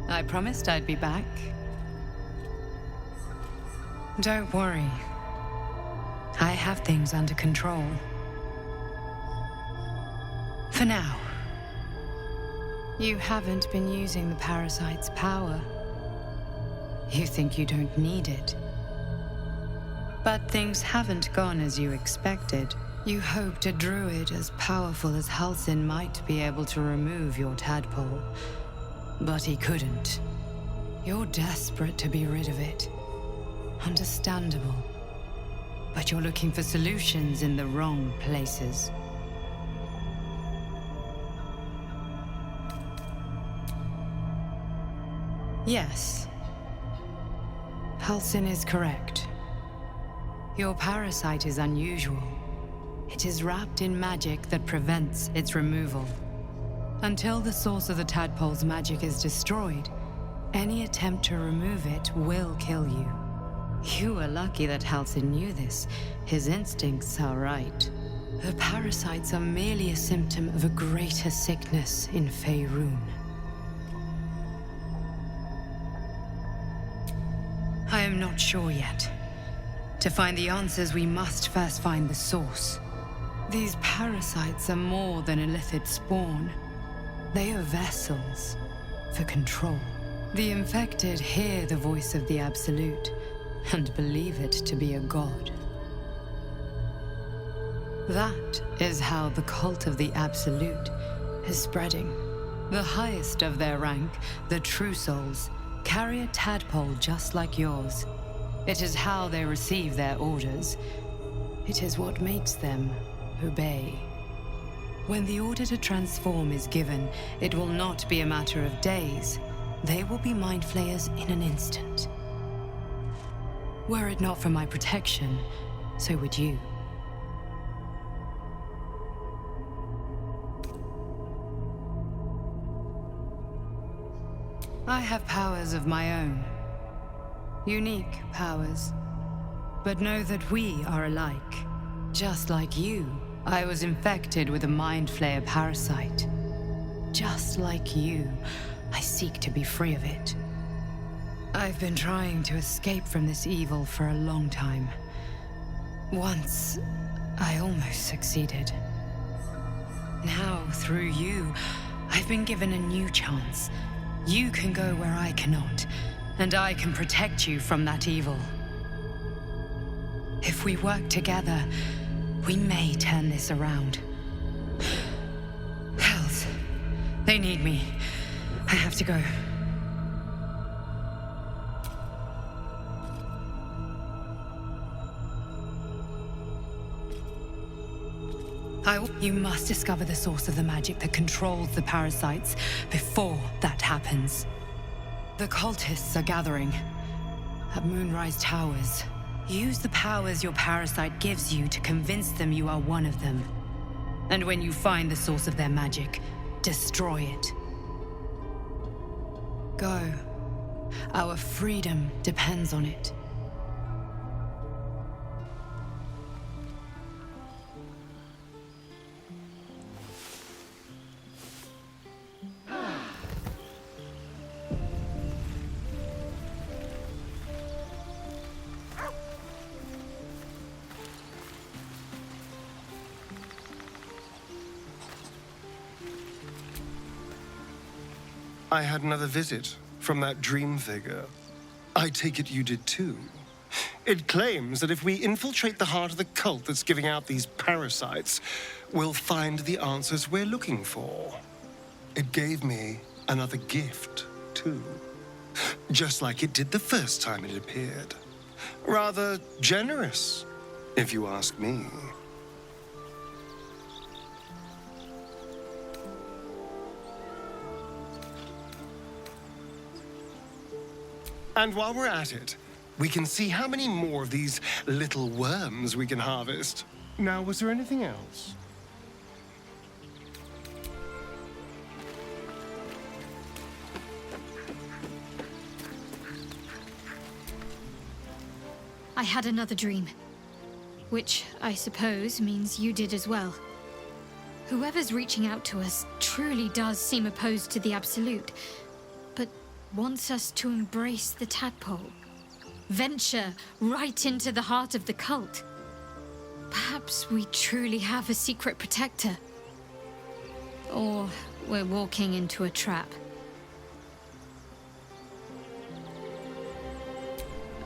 I promised I'd be back. Don't worry. I have things under control. For now. You haven't been using the parasite's power. You think you don't need it. But things haven't gone as you expected. You hoped a druid as powerful as Halsin might be able to remove your tadpole. But he couldn't. You're desperate to be rid of it. Understandable. But you're looking for solutions in the wrong places. Yes. Halsin is correct. Your parasite is unusual. It is wrapped in magic that prevents its removal. Until the source of the tadpole's magic is destroyed, any attempt to remove it will kill you. You were lucky that Halsin knew this. His instincts are right. The parasites are merely a symptom of a greater sickness in Faerun. I am not sure yet. To find the answers, we must first find the source. These parasites are more than a lithid spawn. They are vessels for control. The infected hear the voice of the Absolute and believe it to be a god. That is how the cult of the Absolute is spreading. The highest of their rank, the True Souls, carry a tadpole just like yours. It is how they receive their orders. It is what makes them obey. When the order to transform is given, it will not be a matter of days. They will be mind flayers in an instant. Were it not for my protection, so would you. I have powers of my own. Unique powers. But know that we are alike. Just like you, I was infected with a Mind Flayer parasite. Just like you, I seek to be free of it. I've been trying to escape from this evil for a long time. Once, I almost succeeded. Now, through you, I've been given a new chance. You can go where I cannot, and I can protect you from that evil. If we work together, we may turn this around. Hells, they need me. I have to go. You must discover the source of the magic that controls the parasites before that happens. The cultists are gathering at Moonrise Towers. Use the powers your parasite gives you to convince them you are one of them. And when you find the source of their magic, destroy it. Go. Our freedom depends on it. I had another visit from that dream figure. I take it you did too. It claims that if we infiltrate the heart of the cult that's giving out these parasites, we'll find the answers we're looking for. It gave me another gift, too. Just like it did the first time it appeared. Rather generous, if you ask me. And while we're at it, we can see how many more of these little worms we can harvest. Now, was there anything else? I had another dream. Which, I suppose, means you did as well. Whoever's reaching out to us truly does seem opposed to the Absolute. But wants us to embrace the tadpole. Venture right into the heart of the cult. Perhaps we truly have a secret protector. Or we're walking into a trap.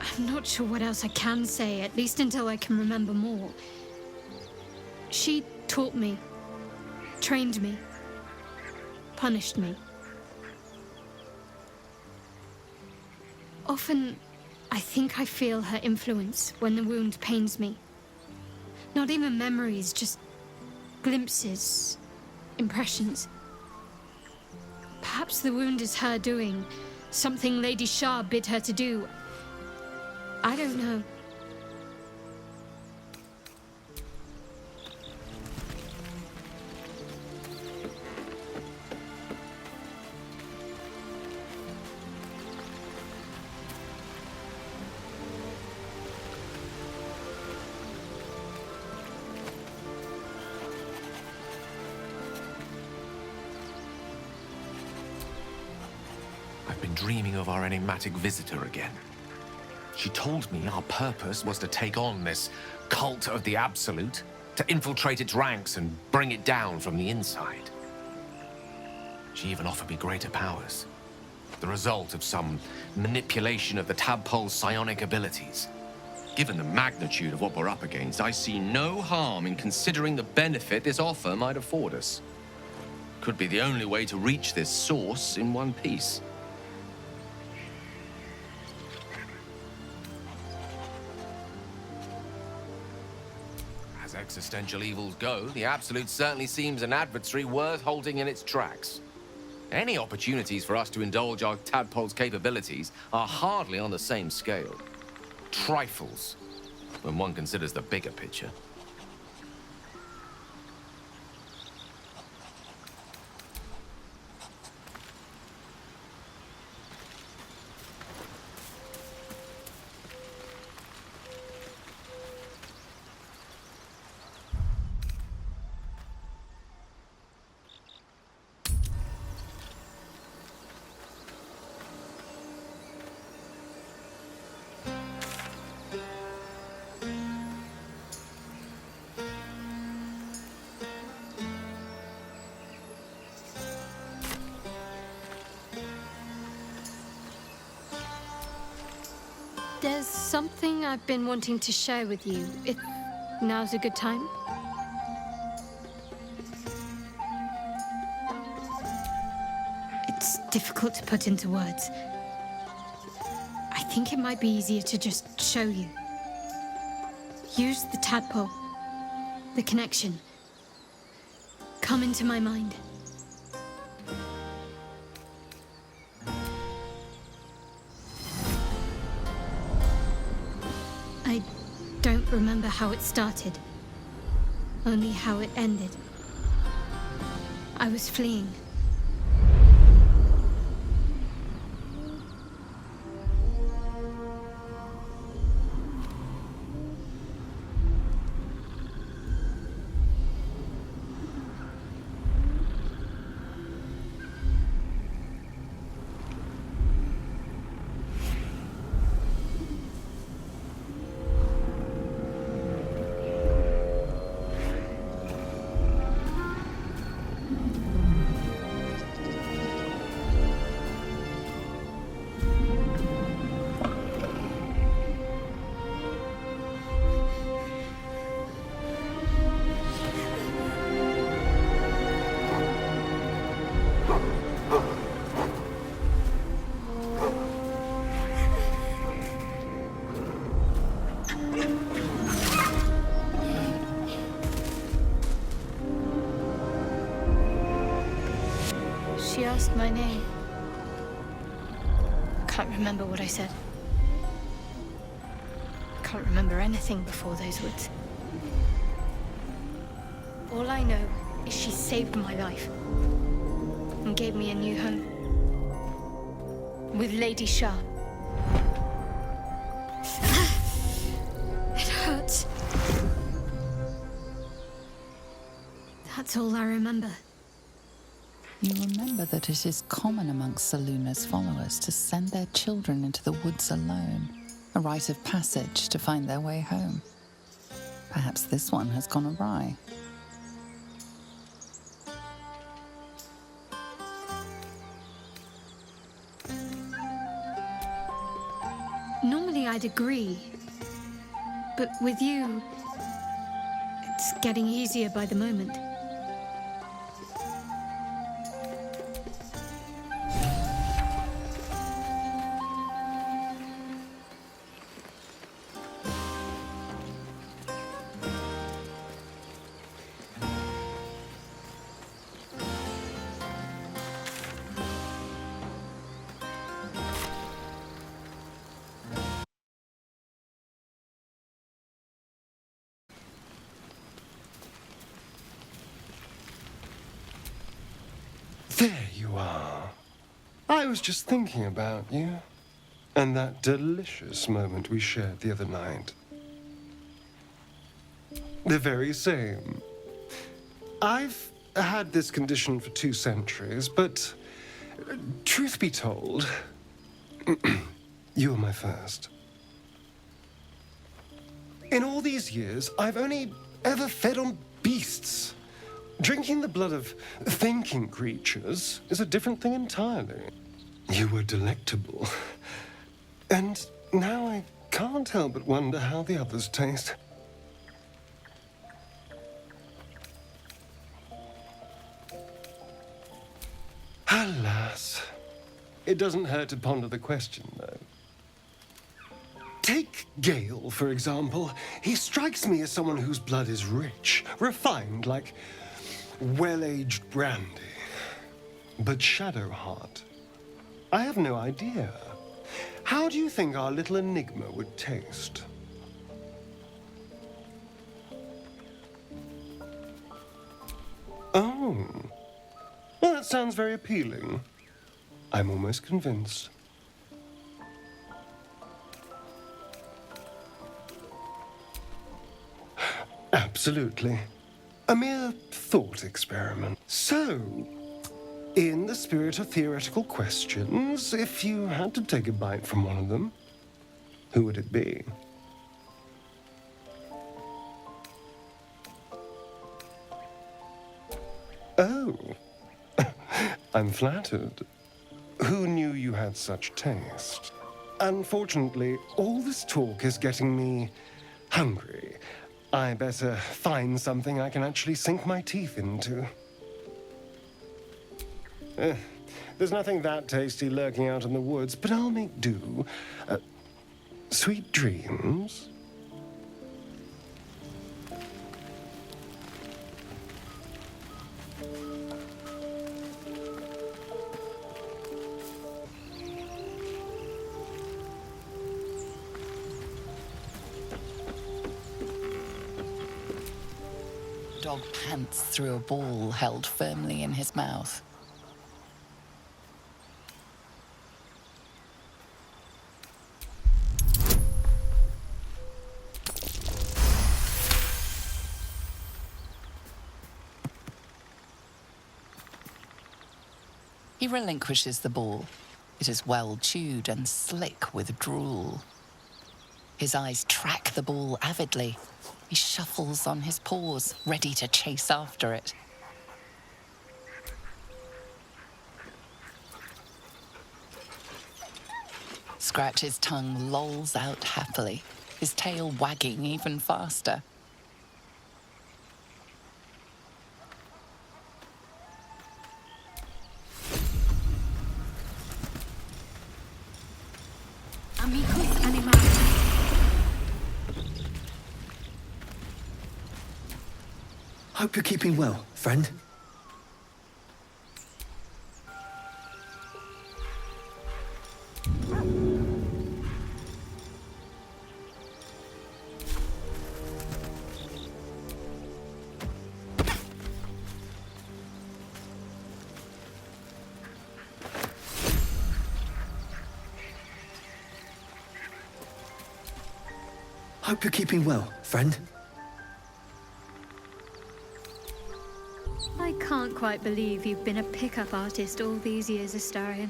I'm not sure what else I can say, at least until I can remember more. She taught me, trained me, punished me. Often, I think I feel her influence when the wound pains me. Not even memories, just glimpses, impressions. Perhaps the wound is her doing, something Lady Shah bid her to do. I don't know. I've been dreaming of our enigmatic visitor again. She told me our purpose was to take on this cult of the Absolute, to infiltrate its ranks and bring it down from the inside. She even offered me greater powers, the result of some manipulation of the tadpole's psionic abilities. Given the magnitude of what we're up against, I see no harm in considering the benefit this offer might afford us. Could be the only way to reach this source in one piece. As existential evils go, the Absolute certainly seems an adversary worth halting in its tracks. Any opportunities for us to indulge our tadpole's capabilities are hardly on the same scale. Trifles, when one considers the bigger picture. There's something I've been wanting to share with you, if now's a good time. It's difficult to put into words. I think it might be easier to just show you. Use the tadpole, the connection. Come into my mind. I don't remember how it started, only how it ended. I was fleeing. She asked my name. Can't remember what I said. Can't remember anything before those words. All I know is she saved my life and gave me a new home with Lady Shah. It hurts. That's all I remember. You remember that it is common amongst Seluna's followers to send their children into the woods alone, a rite of passage to find their way home. Perhaps this one has gone awry. Normally I'd agree, but with you, it's getting easier by the moment. There you are. I was just thinking about you. And that delicious moment we shared the other night. The very same. I've had this condition for 2 centuries, but truth be told, you were my first. In all these years, I've only ever fed on beasts. Drinking the blood of thinking creatures is a different thing entirely. You were delectable. And now I can't help but wonder how the others taste. Alas. It doesn't hurt to ponder the question, though. Take Gale, for example. He strikes me as someone whose blood is rich, refined, like well-aged brandy. But Shadowheart, I have no idea. How do you think our little enigma would taste? Oh. Well, that sounds very appealing. I'm almost convinced. Absolutely. A mere thought experiment. So, in the spirit of theoretical questions, if you had to take a bite from one of them, who would it be? Oh, I'm flattered. Who knew you had such taste? Unfortunately, all this talk is getting me hungry. I better find something I can actually sink my teeth into. There's nothing that tasty lurking out in the woods, but I'll make do. Sweet dreams. Dog pants through a ball held firmly in his mouth. He relinquishes the ball. It is well chewed and slick with drool. His eyes track the ball avidly. He shuffles on his paws, ready to chase after it. Scratch's tongue lolls out happily, his tail wagging even faster. Amicus animalis. Hope you're keeping well, friend. Hope you're keeping well, friend. I can't quite believe you've been a pickup artist all these years, Astarion.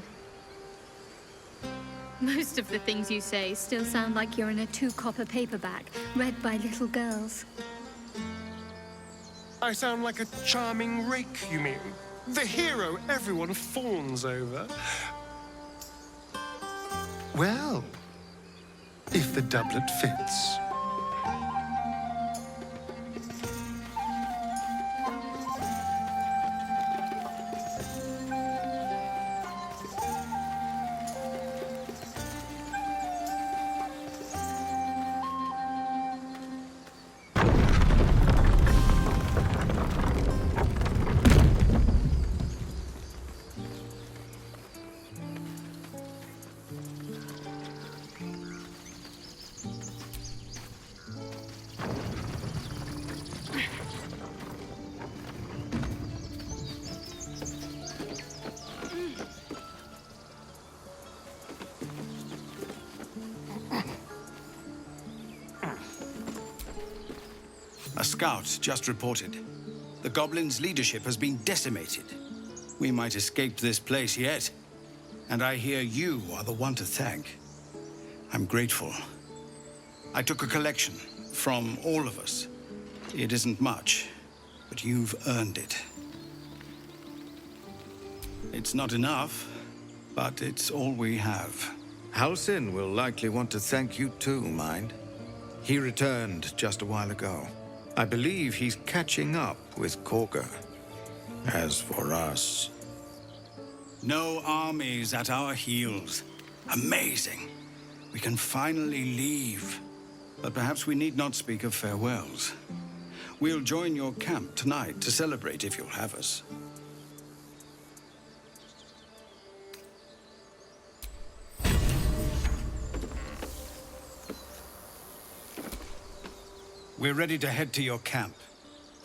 Most of the things you say still sound like you're in a 2-copper paperback, read by little girls. I sound like a charming rake, you mean? The hero everyone fawns over? Well, if the doublet fits. A scout just reported. The goblins' leadership has been decimated. We might escape this place yet. And I hear you are the one to thank. I'm grateful. I took a collection from all of us. It isn't much, but you've earned it. It's not enough, but it's all we have. Halsin will likely want to thank you too, mind. He returned just a while ago. I believe he's catching up with Korga. As for us... No armies at our heels. Amazing. We can finally leave. But perhaps we need not speak of farewells. We'll join your camp tonight to celebrate if you'll have us. We're ready to head to your camp.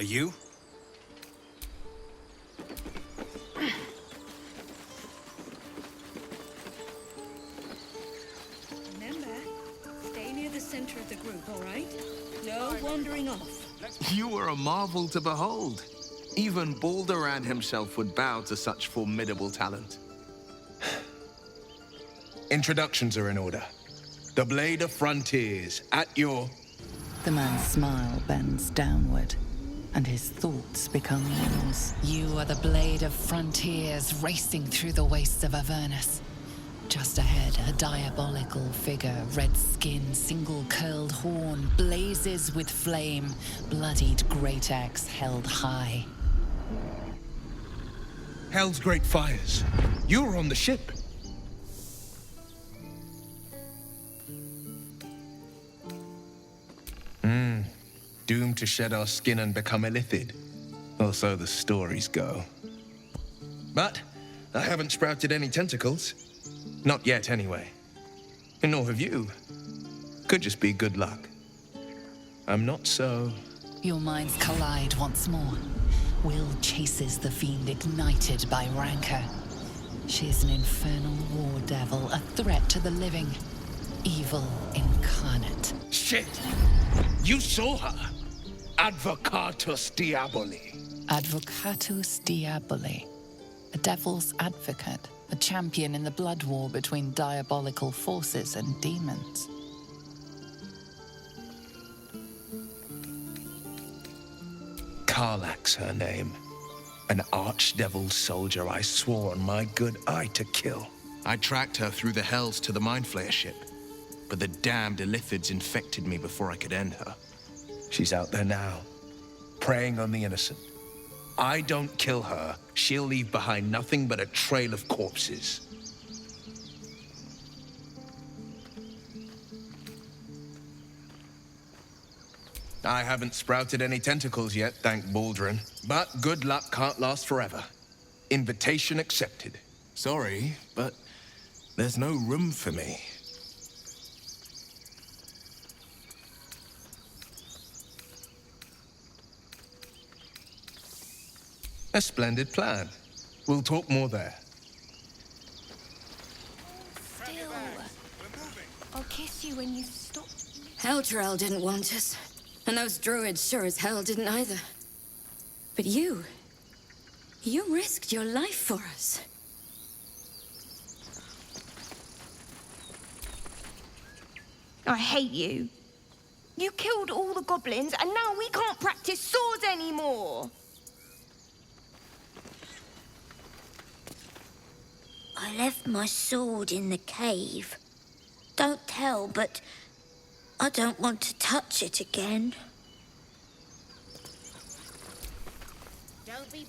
Are you? Remember, stay near the center of the group, all right? No wandering off. You were a marvel to behold. Even Balderan himself would bow to such formidable talent. Introductions are in order. The Blade of Frontiers, at your... The man's smile bends downward, and his thoughts become yours. You are the Blade of Frontiers racing through the wastes of Avernus. Just ahead, a diabolical figure, red skin, single-curled horn, blazes with flame, bloodied great axe held high. Hell's great fires. You were on the ship. Doomed to shed our skin and become illithid. Or so the stories go. But I haven't sprouted any tentacles. Not yet, anyway. And nor have you. Could just be good luck. I'm not so... Your minds collide once more. Will chases the fiend ignited by rancor. She is an infernal war devil, a threat to the living. Evil incarnate. Shit! You saw her! Advocatus Diaboli. Advocatus Diaboli. A devil's advocate. A champion in the blood war between diabolical forces and demons. Karlak's her name. An archdevil soldier I swore on my good eye to kill. I tracked her through the hells to the Mind Flayer ship, but the damned illithids infected me before I could end her. She's out there now, preying on the innocent. I don't kill her, she'll leave behind nothing but a trail of corpses. I haven't sprouted any tentacles yet, thank Balderan. But good luck can't last forever. Invitation accepted. Sorry, but there's no room for me. A splendid plan. We'll talk more there. Still. I'll kiss you when you stop. Elturel didn't want us. And those druids sure as hell didn't either. But you You risked your life for us. I hate you. You killed all the goblins, and now we can't practice swords anymore. I left my sword in the cave. Don't tell, but I don't want to touch it again.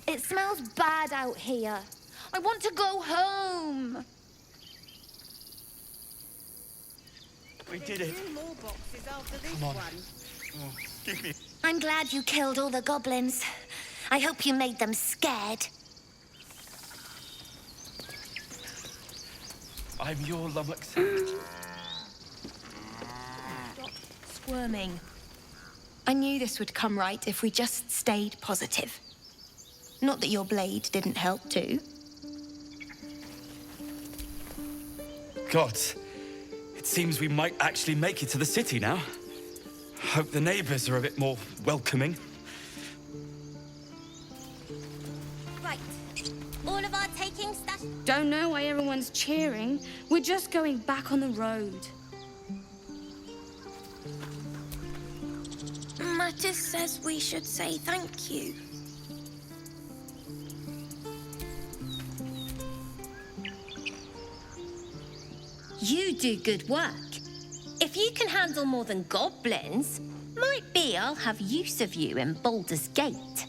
It smells bad out here. I want to go home. We did it. Come on. Oh, give me. I'm glad you killed all the goblins. I hope you made them scared. I'm your lummox. Stop squirming. I knew this would come right if we just stayed positive. Not that your blade didn't help too. Gods, it seems we might actually make it to the city now. Hope the neighbors are a bit more welcoming. Right. All of our taking stuff. Don't know why everyone's cheering. We're just going back on the road. Mattis says we should say thank you. You do good work. If you can handle more than goblins, might be I'll have use of you in Baldur's Gate.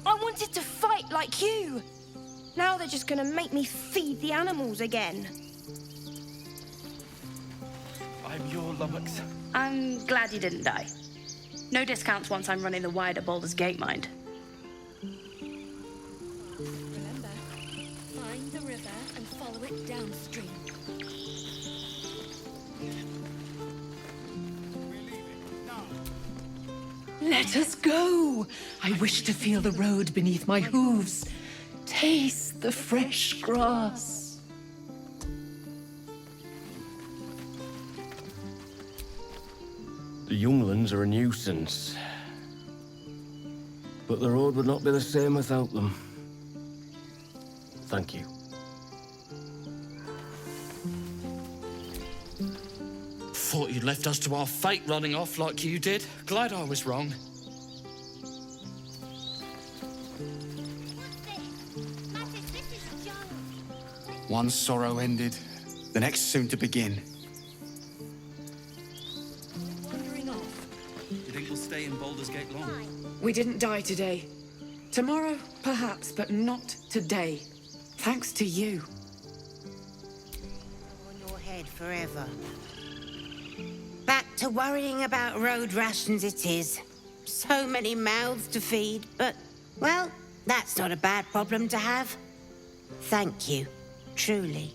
I wanted to fight like you. Now they're just gonna make me feed the animals again. I'm your lummox. I'm glad you didn't die. No discounts once I'm running the wider Baldur's Gate, mind. Remember, find the river and follow it downstream. Let us go. I wish to feel the road beneath my hooves. Taste the fresh grass. The younglings are a nuisance. But the road would not be the same without them. Thank you. Thought you'd left us to our fate running off like you did. Glad I was wrong. One sorrow ended, the next soon to begin. Wandering off. You think we'll stay in Baldur's Gate long? We didn't die today. Tomorrow, perhaps, but not today. Thanks to you. On your head forever. Back to worrying about road rations it is. So many mouths to feed, but, well, that's not a bad problem to have. Thank you, truly.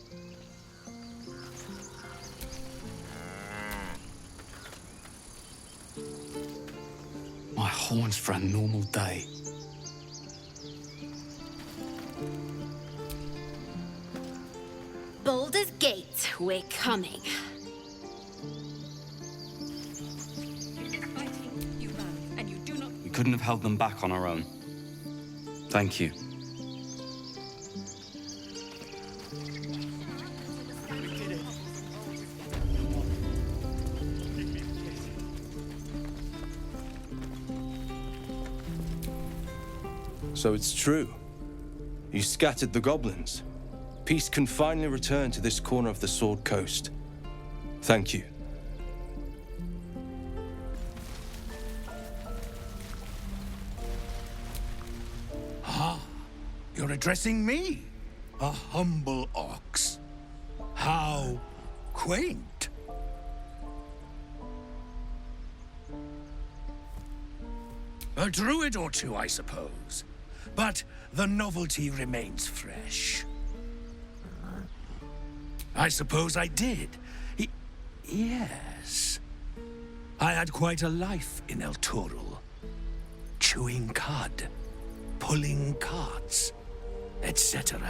My horns for a normal day. Baldur's Gate, we're coming. Fighting, you run, and you do not. We couldn't have held them back on our own. Thank you. So it's true. You scattered the goblins. Peace can finally return to this corner of the Sword Coast. Thank you. Ah, you're addressing me, a humble ox. How quaint. A druid or two, I suppose. But the novelty remains fresh. I suppose I did. Yes. I had quite a life in El Toro. Chewing cud, pulling carts, etc.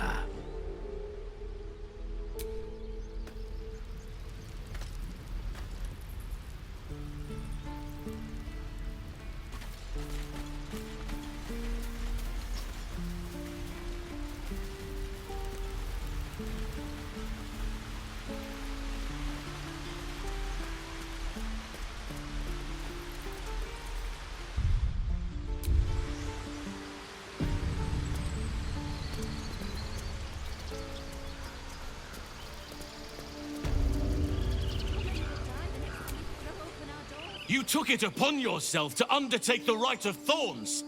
You took it upon yourself to undertake the Rite of Thorns.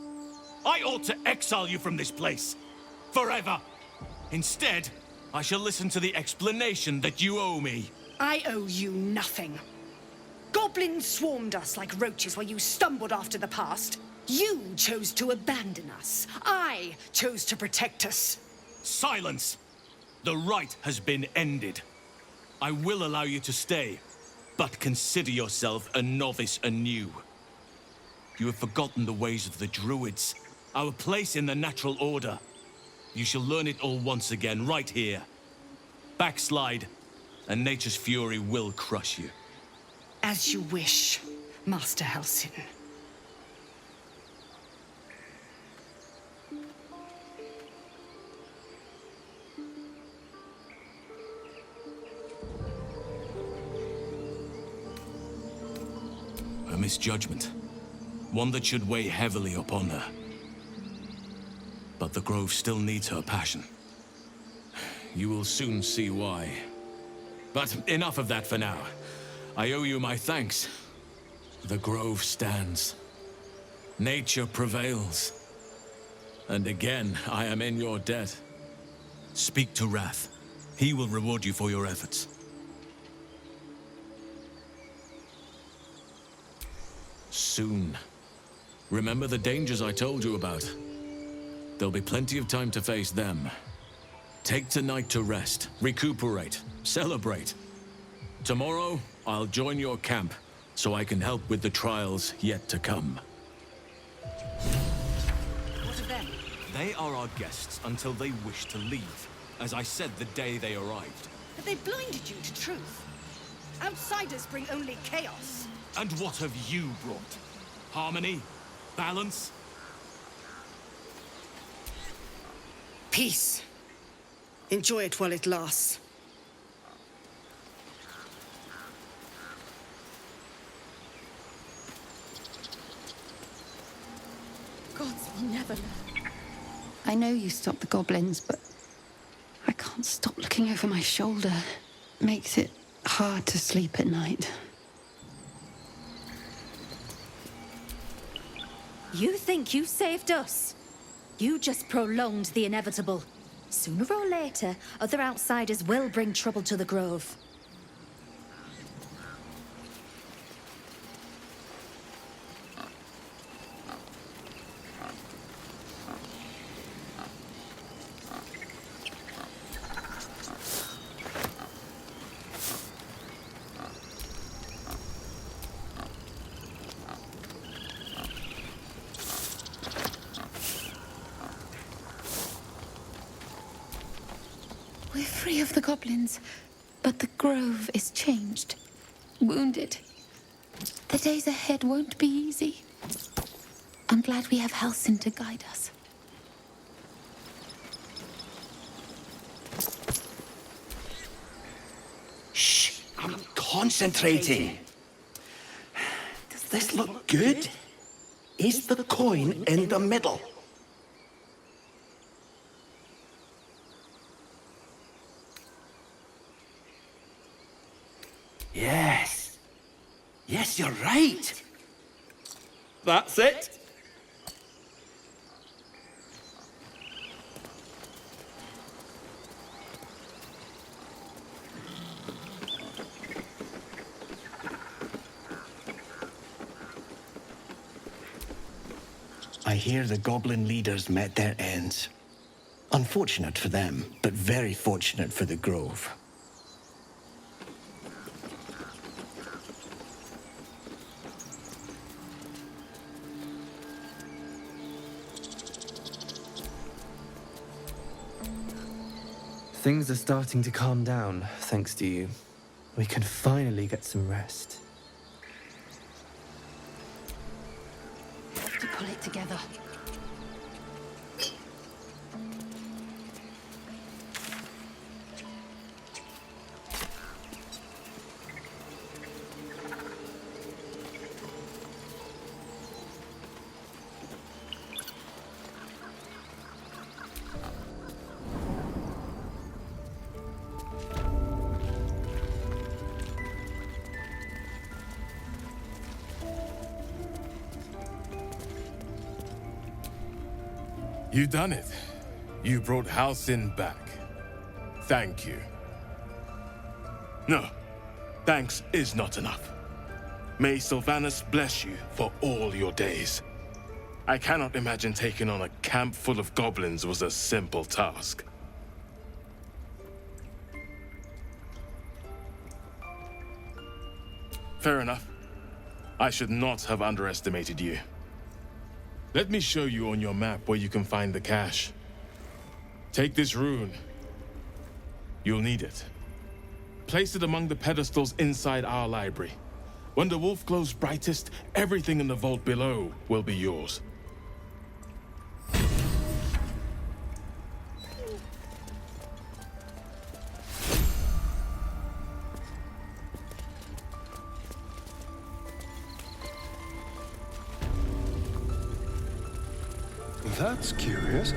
I ought to exile you from this place. Forever. Instead, I shall listen to the explanation that you owe me. I owe you nothing. Goblins swarmed us like roaches while you stumbled after the past. You chose to abandon us. I chose to protect us. Silence! The rite has been ended. I will allow you to stay, but consider yourself a novice anew. You have forgotten the ways of the Druids, our place in the natural order. You shall learn it all once again, right here. Backslide, and nature's fury will crush you. As you wish, Master Halsin. A misjudgment. One that should weigh heavily upon her. But the Grove still needs her passion. You will soon see why. But enough of that for now. I owe you my thanks. The Grove stands. Nature prevails. And again, I am in your debt. Speak to Wrath. He will reward you for your efforts. Soon. Remember the dangers I told you about. There'll be plenty of time to face them. Take tonight to rest, recuperate, celebrate. Tomorrow, I'll join your camp, so I can help with the trials yet to come. What of them? They are our guests until they wish to leave, as I said the day they arrived. But they blinded you to truth. Outsiders bring only chaos. And what have you brought? Harmony? Balance? Peace. Enjoy it while it lasts. Gods will never learn. I know you stopped the goblins, but I can't stop looking over my shoulder. Makes it hard to sleep at night. You think you saved us? You just prolonged the inevitable. Sooner or later, other outsiders will bring trouble to the Grove. We're free of the goblins, but the Grove is changed, wounded. The days ahead won't be easy. I'm glad we have Halsin to guide us. Shh! I'm concentrating. Does this look good? Is the coin in the middle? Yes. Yes, you're right. That's it. I hear the goblin leaders met their ends. Unfortunate for them, but very fortunate for the Grove. Things are starting to calm down, thanks to you. We can finally get some rest. To pull it together. You done it. You brought Halcyon back. Thank you. No, thanks is not enough. May Sylvanus bless you for all your days. I cannot imagine taking on a camp full of goblins was a simple task. Fair enough. I should not have underestimated you. Let me show you on your map where you can find the cache. Take this rune. You'll need it. Place it among the pedestals inside our library. When the wolf glows brightest, everything in the vault below will be yours. That's curious.